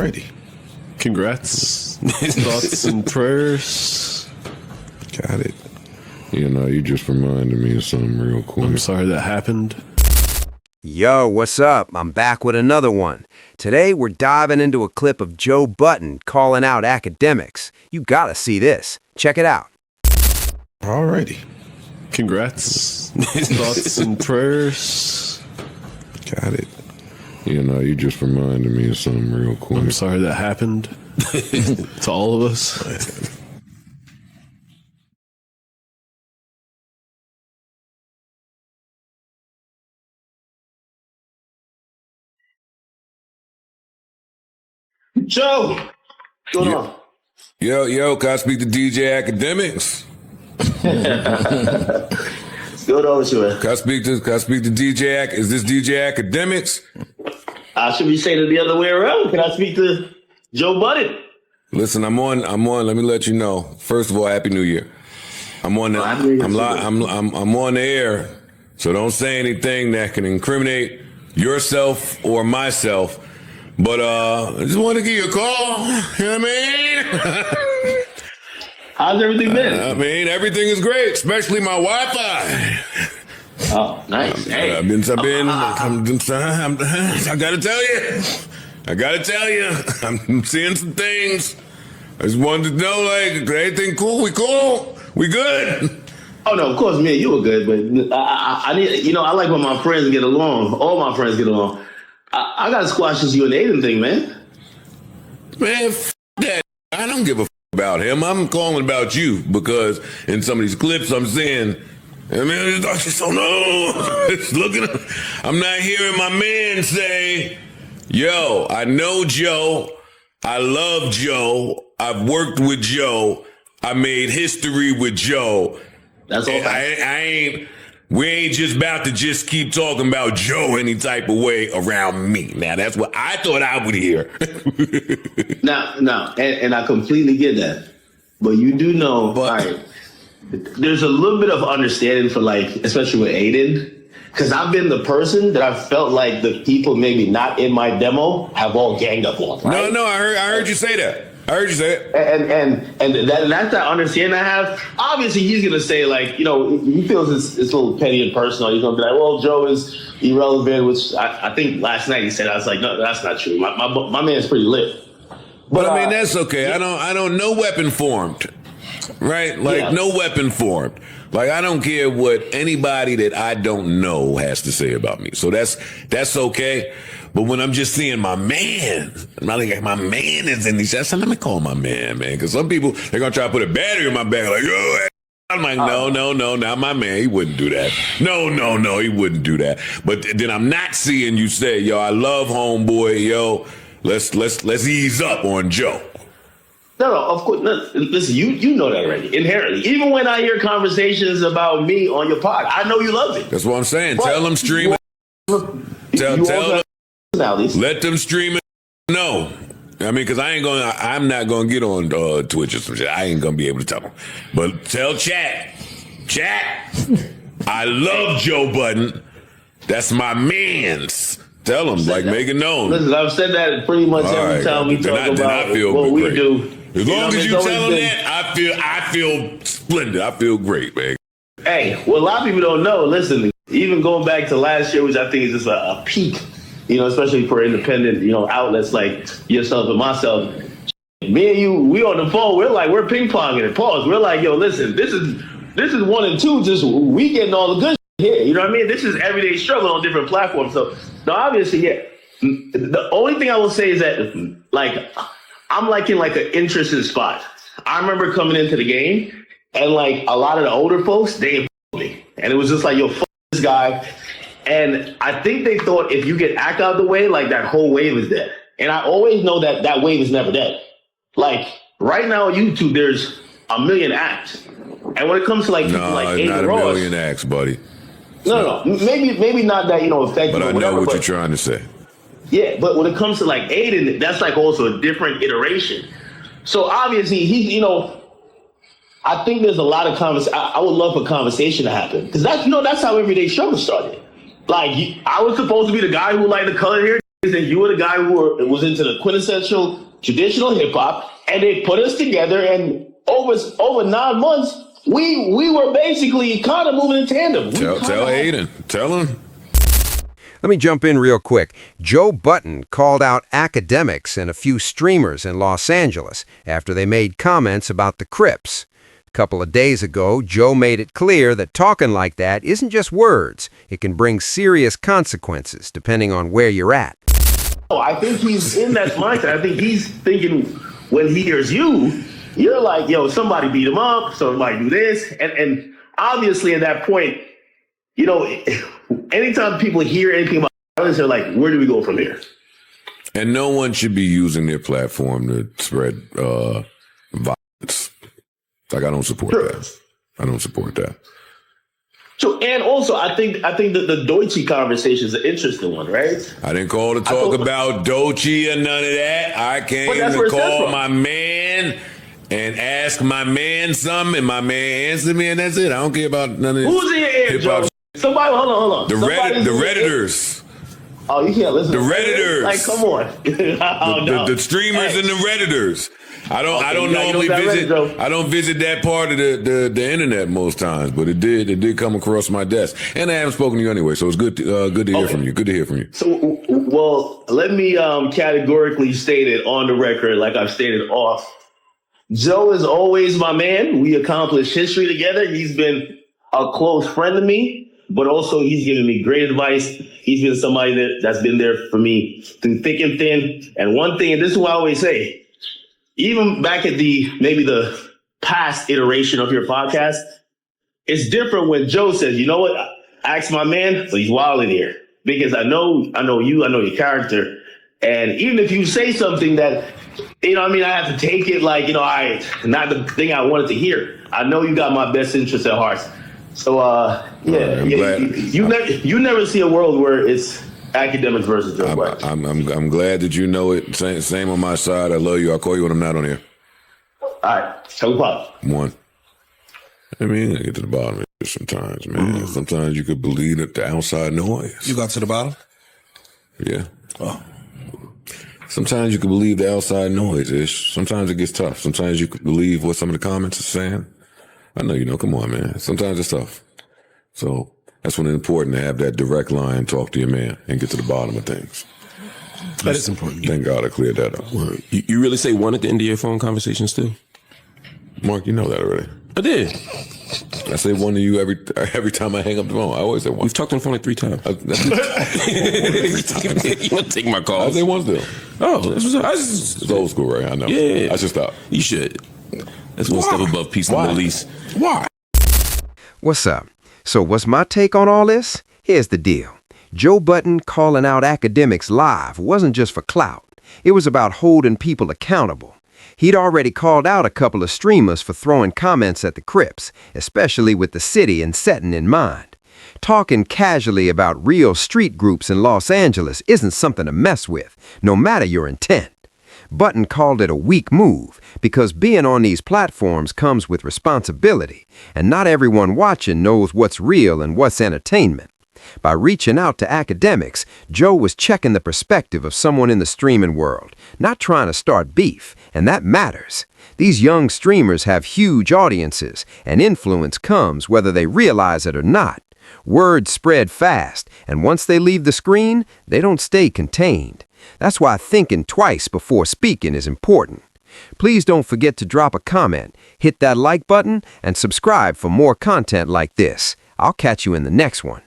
Alrighty. Congrats. Thoughts and prayers. Got it. You know, you just reminded me of something real quick. I'm sorry that happened. Yo, what's up? I'm back with another one. Today we're diving into a clip of Joe Budden calling out Akademiks. You gotta see this. Check it out. Alrighty. Congrats. Thoughts and prayers. Got it. You know, you just reminded me of something real quick. I'm sorry that happened to all of us. Joe, what's going on? Yo, can I speak to DJ Akademiks? Good over to it. Can I speak to DJ Is this DJ Akademiks? Should we say it the other way around? Can I speak to Joe Budden? Listen, I'm on. Let me let you know. First of all, Happy New Year. I'm on the air, so don't say anything that can incriminate yourself or myself. But I just wanted to give you a call. You know what I mean? How's everything been? I mean, everything is great, especially my Wi-Fi. Oh, nice. Hey. I gotta tell you, I'm seeing some things. I just wanted to know, like, everything cool? We good? Oh no, of course, me and you were good, but I need, I like when my friends get along. All my friends get along. I gotta squash this you and Aiden thing, man. Man, that. I don't give a about him. I'm calling about you because in some of these clips I'm seeing, I mean, it's so no. It's looking. I'm not hearing my man say, "Yo, I know Joe. I love Joe. I've worked with Joe. I made history with Joe." That's all. We ain't just about to just keep talking about Joe any type of way around me. Now, that's what I thought I would hear. No, and I completely get that. But you do know, all right, there's a little bit of understanding for, like, especially with Aiden, because I've been the person that I felt like the people maybe not in my demo have all ganged up on. Right? No, I heard you say that. I heard you say it. And that's that understanding I have. Obviously, he's going to say, like, he feels it's a little petty and personal. He's going to be like, well, Joe is irrelevant, which I think last night he said. I was like, no, that's not true. My man's pretty lit. But I mean, that's okay. I don't, no weapon formed, right? Like, no weapon formed. Like, I don't care what anybody that I don't know has to say about me. So that's okay. But when I'm just seeing my man, my man is in these shots, let me call my man, because some people, they're going to try to put a battery in my back, like, yo, I'm like, no, not my man. He wouldn't do that. No, he wouldn't do that. But then I'm not seeing you say, yo, I love homeboy, yo, let's ease up on Joe. No, of course. No, listen, you know that already, inherently. Even when I hear conversations about me on your pod, I know you love it. That's what I'm saying. But tell them stream it. Tell them. Let them stream it. No. I mean, because I'm not going to get on Twitch or some shit. I ain't going to be able to tell them. But tell chat, I love Joe Budden. That's my man's. Tell them, like, make it known. Listen, I've said that pretty much every time we talk about what we do. As long as you tell them that, I feel splendid. I feel great, man. Hey, what a lot of people don't know, listen, even going back to last year, which I think is just a peak, especially for independent, outlets like yourself and myself. Me and you, we on the phone, we're ping-ponging it. Pause. We're like, yo, listen, this is 1 and 2, just we getting all the good shit here. You know what I mean? This is everyday struggle on different platforms. So, no, obviously, yeah. The only thing I will say is that, like, I'm like in like an interesting spot. I remember coming into the game and like a lot of the older folks, they didn't me. And it was just like, yo, fuck this guy. And I think they thought if you get Act out of the way, like that whole wave is dead. And I always know that wave is never dead. Like right now on YouTube, there's a million acts. And when it comes to like people like Aiden not Ross, a million acts, buddy. No. Maybe not that, effective. But I know what you're trying to say. Yeah, but when it comes to like Aiden, that's like also a different iteration. So obviously he's, I think there's a lot of I would love for conversation to happen because that's how everyday struggle started. Like I was supposed to be the guy who liked the color hair. that you were the guy who was into the quintessential traditional hip hop, and they put us together, and over 9 months, we were basically kind of moving in tandem. Tell Hayden. Tell him. Let me jump in real quick. Joe Budden called out Akademiks and a few streamers in Los Angeles after they made comments about the Crips. A couple of days ago, Joe made it clear that talking like that isn't just words. It can bring serious consequences depending on where you're at. Oh, I think he's in that mindset. I think he's thinking when he hears you, you're like, yo, somebody beat him up, somebody do this. And obviously at that point, you know, anytime people hear anything about violence, they're like, where do we go from here? And no one should be using their platform to spread violence. Like, I don't support that. I don't support that. So, and also, I think that the Deutsche conversation is an interesting one, right? I didn't call to talk about Dochi or none of that. I came to call my man and ask my man something, and my man answered me, and that's it. I don't care about none of this. Who's in your ear, Joe? Somebody, hold on. The Redditors. Oh, you can't listen. The Redditors. Like, come on. The streamers and the Redditors. I don't normally visit. I don't visit that part of the internet most times, but it did come across my desk, and I haven't spoken to you anyway, so it's good to hear from you. Good to hear from you. So, well, let me categorically state it on the record, like I've stated off. Joe is always my man. We accomplished history together. He's been a close friend to me, but also he's given me great advice. He's been somebody that's been there for me through thick and thin. And one thing, and this is what I always say, even back at maybe the past iteration of your podcast, it's different when Joe says, you know what, ask my man, so he's wild in here. Because I know you, I know your character. And even if you say something that, you know, I mean, I have to take it like, you know, not the thing I wanted to hear. I know you got my best interest at heart. So, you never see a world where it's Akademiks versus Joe Budden. I'm glad that you know it. Same on my side. I love you. I'll call you when I'm not on here. All right. Tell me about it. One. I mean, I get to the bottom of it sometimes, man. Sometimes you could believe that the outside noise. You got to the bottom? Yeah. Oh. Sometimes you can believe the outside noise. Sometimes it gets tough. Sometimes you can believe what some of the comments are saying. I know you know. Come on, man. Sometimes it's tough. So that's when it's important to have that direct line, talk to your man, and get to the bottom of things. That is important. Thank God I cleared that up. You really say one at the end of your phone conversations too? Mark, you know that already. I did. I say one to you every time I hang up the phone. I always say one. We've talked on the phone like 3 times. You want to take my call? I say one still. Oh, it's old school, right? I know. Yeah. I should stop. You should. That's one step above peace in the Middle East. Why? What's up? So what's my take on all this? Here's the deal. Joe Budden calling out Akademiks live wasn't just for clout. It was about holding people accountable. He'd already called out a couple of streamers for throwing comments at the Crips, especially with the city and setting in mind. Talking casually about real street groups in Los Angeles isn't something to mess with, no matter your intent. Budden called it a weak move because being on these platforms comes with responsibility, and not everyone watching knows what's real and what's entertainment. By reaching out to Akademiks, Joe was checking the perspective of someone in the streaming world, not trying to start beef, and that matters. These young streamers have huge audiences, and influence comes whether they realize it or not. Words spread fast, and once they leave the screen, they don't stay contained. That's why thinking twice before speaking is important. Please don't forget to drop a comment, hit that like button, and subscribe for more content like this. I'll catch you in the next one.